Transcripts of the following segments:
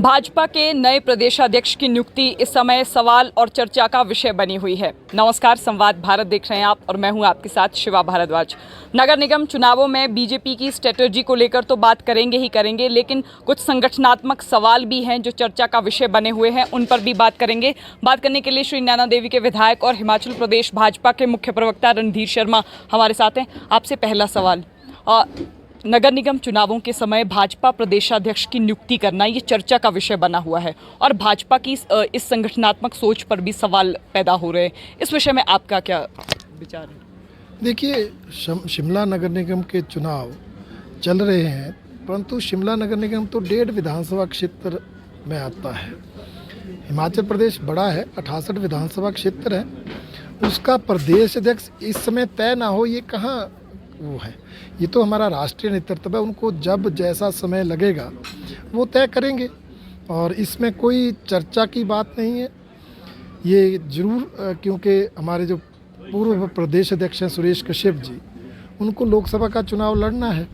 भाजपा के नए प्रदेशाध्यक्ष की नियुक्ति इस समय सवाल और चर्चा का विषय बनी हुई है। नमस्कार, संवाद भारत देख रहे हैं आप और मैं हूं आपके साथ शिवा भारद्वाज। नगर निगम चुनावों में बीजेपी की स्ट्रेटजी को लेकर तो बात करेंगे ही करेंगे, लेकिन कुछ संगठनात्मक सवाल भी हैं जो चर्चा का विषय बने हुए हैं, उन पर भी बात करेंगे। बात करने के लिए श्री नैना देवी के विधायक और हिमाचल प्रदेश भाजपा के मुख्य प्रवक्ता रणधीर शर्मा हमारे साथ हैं। आपसे पहला सवाल, नगर निगम चुनावों के समय भाजपा प्रदेशाध्यक्ष की नियुक्ति करना ये चर्चा का विषय बना हुआ है और भाजपा की इस संगठनात्मक सोच पर भी सवाल पैदा हो रहे हैं। इस विषय में आपका क्या विचार है? देखिए, शिमला नगर निगम के चुनाव चल रहे हैं, परंतु शिमला नगर निगम तो 1.5 विधानसभा क्षेत्र में आता है। हिमाचल प्रदेश बड़ा है, 68 विधानसभा क्षेत्र है। उसका प्रदेश अध्यक्ष इस समय तय ना हो, ये कहाँ वो है। ये तो हमारा राष्ट्रीय नेतृत्व है, उनको जब जैसा समय लगेगा वो तय करेंगे और इसमें कोई चर्चा की बात नहीं है। ये जरूर क्योंकि हमारे जो पूर्व प्रदेश अध्यक्ष हैं सुरेश कश्यप जी, उनको लोकसभा का चुनाव लड़ना है,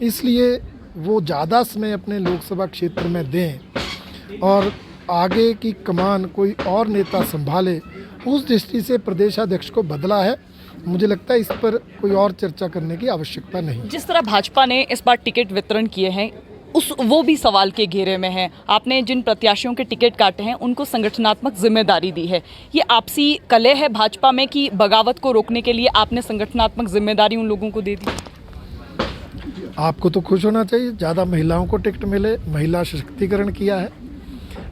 इसलिए वो ज़्यादा समय अपने लोकसभा क्षेत्र में दें और आगे की कमान कोई और नेता संभाले, उस दृष्टि से प्रदेशाध्यक्ष को बदला है। मुझे लगता है इस पर कोई और चर्चा करने की आवश्यकता नहीं। जिस तरह भाजपा ने इस बार टिकट वितरण किए हैं वो भी सवाल के घेरे में है। आपने जिन प्रत्याशियों के टिकट काटे हैं उनको संगठनात्मक जिम्मेदारी दी है। ये आपसी कलह है भाजपा में कि बगावत को रोकने के लिए आपने संगठनात्मक जिम्मेदारी उन लोगों को दे दी? आपको तो खुश होना चाहिए, ज़्यादा महिलाओं को टिकट मिले, महिला सशक्तिकरण किया है।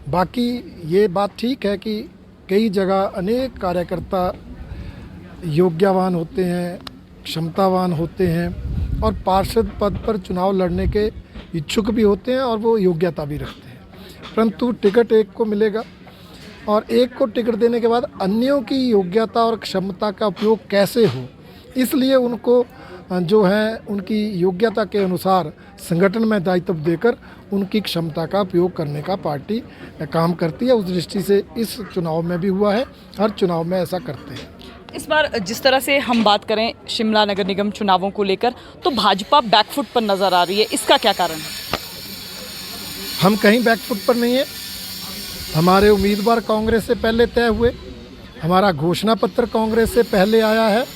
बाकी ये बात ठीक है कि कई जगह अनेक कार्यकर्ता योग्यवान होते हैं, क्षमतावान होते हैं और पार्षद पद पर चुनाव लड़ने के इच्छुक भी होते हैं और वो योग्यता भी रखते हैं, परंतु टिकट एक को मिलेगा और एक को टिकट देने के बाद अन्यों की योग्यता और क्षमता का उपयोग कैसे हो, इसलिए उनको जो है उनकी योग्यता के अनुसार संगठन में दायित्व देकर उनकी क्षमता का उपयोग करने का पार्टी काम करती है। उस दृष्टि से इस चुनाव में भी हुआ है, हर चुनाव में ऐसा करते हैं। इस बार जिस तरह से हम बात करें शिमला नगर निगम चुनावों को लेकर, तो भाजपा बैकफुट पर नजर आ रही है, इसका क्या कारण है? हम कहीं बैकफुट पर नहीं है। हमारे उम्मीदवार कांग्रेस से पहले तय हुए, हमारा घोषणा पत्र कांग्रेस से पहले आया है,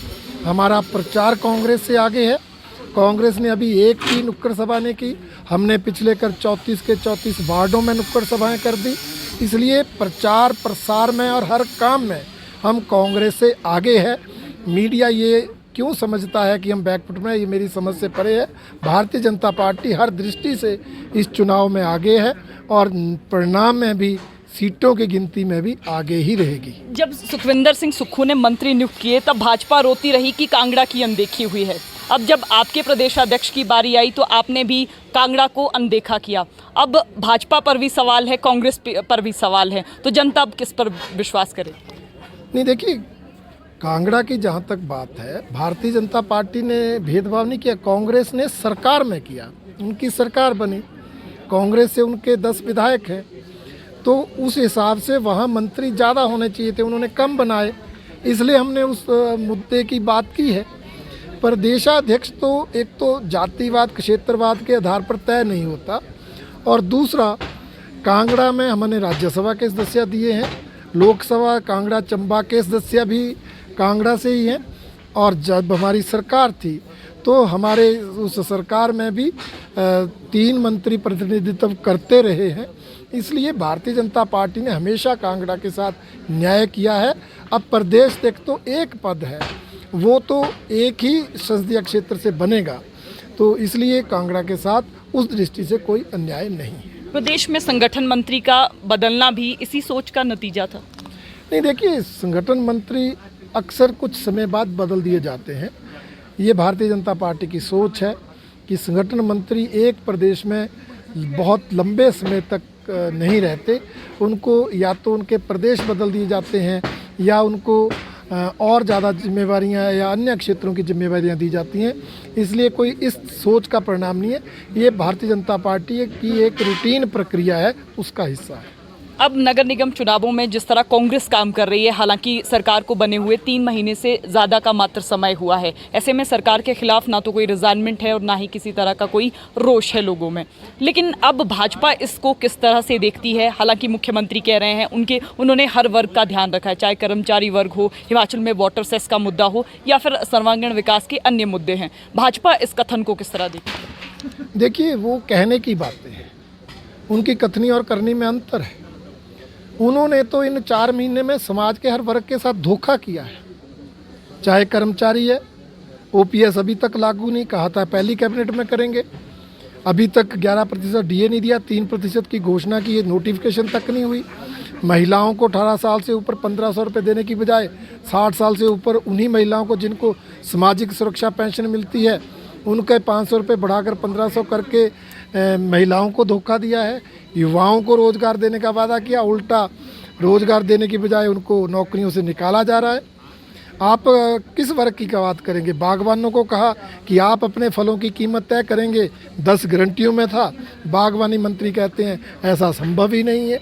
हमारा प्रचार कांग्रेस से आगे है। कांग्रेस ने अभी एक ही नुक्कड़ सभा ने की, हमने पिछले कर 34 के 34 वार्डों में नुक्कड़ सभाएं कर दी। इसलिए प्रचार प्रसार में और हर काम में हम कांग्रेस से आगे है। मीडिया ये क्यों समझता है कि हम बैकफुट में, ये मेरी समझ से परे है। भारतीय जनता पार्टी हर दृष्टि से इस चुनाव में आगे है और परिणाम में भी, सीटों की गिनती में भी आगे ही रहेगी। जब सुखविंदर सिंह सुक्खू ने मंत्री नियुक्त किए तब भाजपा रोती रही कि कांगड़ा की अनदेखी हुई है। अब जब आपके प्रदेशाध्यक्ष की बारी आई तो आपने भी कांगड़ा को अनदेखा किया। अब भाजपा पर भी सवाल है, कांग्रेस पर भी सवाल है, तो जनता अब किस पर विश्वास करे? नहीं, देखिए, कांगड़ा की जहाँ तक बात है, भारतीय जनता पार्टी ने भेदभाव नहीं किया, कांग्रेस ने सरकार में किया, उनकी सरकार बनी, कांग्रेस से उनके 10 विधायक हैं, तो उस हिसाब से वहाँ मंत्री ज़्यादा होने चाहिए थे, उन्होंने कम बनाए, इसलिए हमने उस मुद्दे की बात की है। प्रदेशाध्यक्ष तो एक तो जातिवाद क्षेत्रवाद के आधार पर तय नहीं होता और दूसरा, कांगड़ा में हमने राज्यसभा के सदस्य दिए हैं, लोकसभा कांगड़ा चंबा के सदस्य भी कांगड़ा से ही हैं और जब हमारी सरकार थी तो हमारे उस सरकार में भी 3 मंत्री प्रतिनिधित्व करते रहे हैं। इसलिए भारतीय जनता पार्टी ने हमेशा कांगड़ा के साथ न्याय किया है। अब प्रदेश तक तो एक पद है, वो तो एक ही संसदीय क्षेत्र से बनेगा, तो इसलिए कांगड़ा के साथ उस दृष्टि से कोई अन्याय नहीं है। प्रदेश में संगठन मंत्री का बदलना भी इसी सोच का नतीजा था? नहीं, देखिए, संगठन मंत्री अक्सर कुछ समय बाद बदल दिए जाते हैं। ये भारतीय जनता पार्टी की सोच है कि संगठन मंत्री एक प्रदेश में बहुत लंबे समय तक नहीं रहते, उनको या तो उनके प्रदेश बदल दिए जाते हैं या उनको और ज़्यादा जिम्मेवारियां या अन्य क्षेत्रों की जिम्मेवारियां दी जाती हैं। इसलिए कोई इस सोच का परिणाम नहीं है, ये भारतीय जनता पार्टी की एक रूटीन प्रक्रिया है, उसका हिस्सा है। अब नगर निगम चुनावों में जिस तरह कांग्रेस काम कर रही है, हालांकि सरकार को बने हुए 3 महीने से ज़्यादा का मात्र समय हुआ है, ऐसे में सरकार के खिलाफ ना तो कोई रिजाइनमेंट है और ना ही किसी तरह का कोई रोष है लोगों में। लेकिन अब भाजपा इसको किस तरह से देखती है? हालांकि मुख्यमंत्री कह रहे हैं उन्होंने हर वर्ग का ध्यान रखा है, चाहे कर्मचारी वर्ग हो, हिमाचल में वाटर सेस का मुद्दा हो या फिर सर्वांगीण विकास के अन्य मुद्दे हैं। भाजपा इस कथन को किस तरह देखती है? देखिए, वो कहने की बातें हैं, उनकी कथनी और करनी में अंतर है। उन्होंने तो इन 4 महीने में समाज के हर वर्ग के साथ धोखा किया है। चाहे कर्मचारी है, ओपीएस अभी तक लागू नहीं, कहा था पहली कैबिनेट में करेंगे, अभी तक 11% डीए नहीं दिया, 3% की घोषणा की, नोटिफिकेशन तक नहीं हुई। महिलाओं को 18 साल से ऊपर 1500 रुपये देने की बजाय 60 साल से ऊपर उन्हीं महिलाओं को जिनको सामाजिक सुरक्षा पेंशन मिलती है उनके 500 रुपये बढ़ाकर 1500 करके महिलाओं को धोखा दिया है। युवाओं को रोज़गार देने का वादा किया, उल्टा रोज़गार देने की बजाय उनको नौकरियों से निकाला जा रहा है। आप किस वर्ग की बात करेंगे? बागवानों को कहा कि आप अपने फलों की कीमत तय करेंगे, 10 गारंटियों में था। बागवानी मंत्री कहते हैं ऐसा संभव ही नहीं है।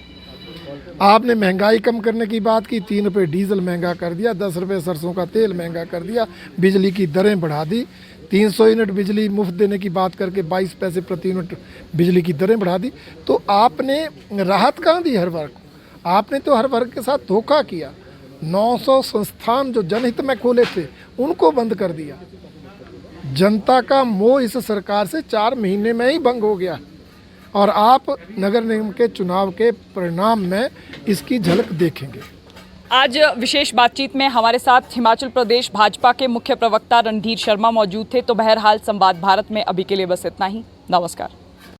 आपने महंगाई कम करने की बात की, 3 रुपये डीजल महंगा कर दिया, 10 रुपये सरसों का तेल महंगा कर दिया, बिजली की दरें बढ़ा दी, 300 यूनिट बिजली मुफ्त देने की बात करके 22 पैसे प्रति यूनिट बिजली की दरें बढ़ा दी। तो आपने राहत कहाँ दी हर वर्ग को? आपने तो हर वर्ग के साथ धोखा किया। 900 संस्थान जो जनहित में खोले थे उनको बंद कर दिया। जनता का मोह इस सरकार से 4 महीने में ही भंग हो गया और आप नगर निगम के चुनाव के परिणाम में इसकी झलक देखेंगे। आज विशेष बातचीत में हमारे साथ हिमाचल प्रदेश भाजपा के मुख्य प्रवक्ता रणधीर शर्मा मौजूद थे। तो बहरहाल संवाद भारत में अभी के लिए बस इतना ही। नमस्कार।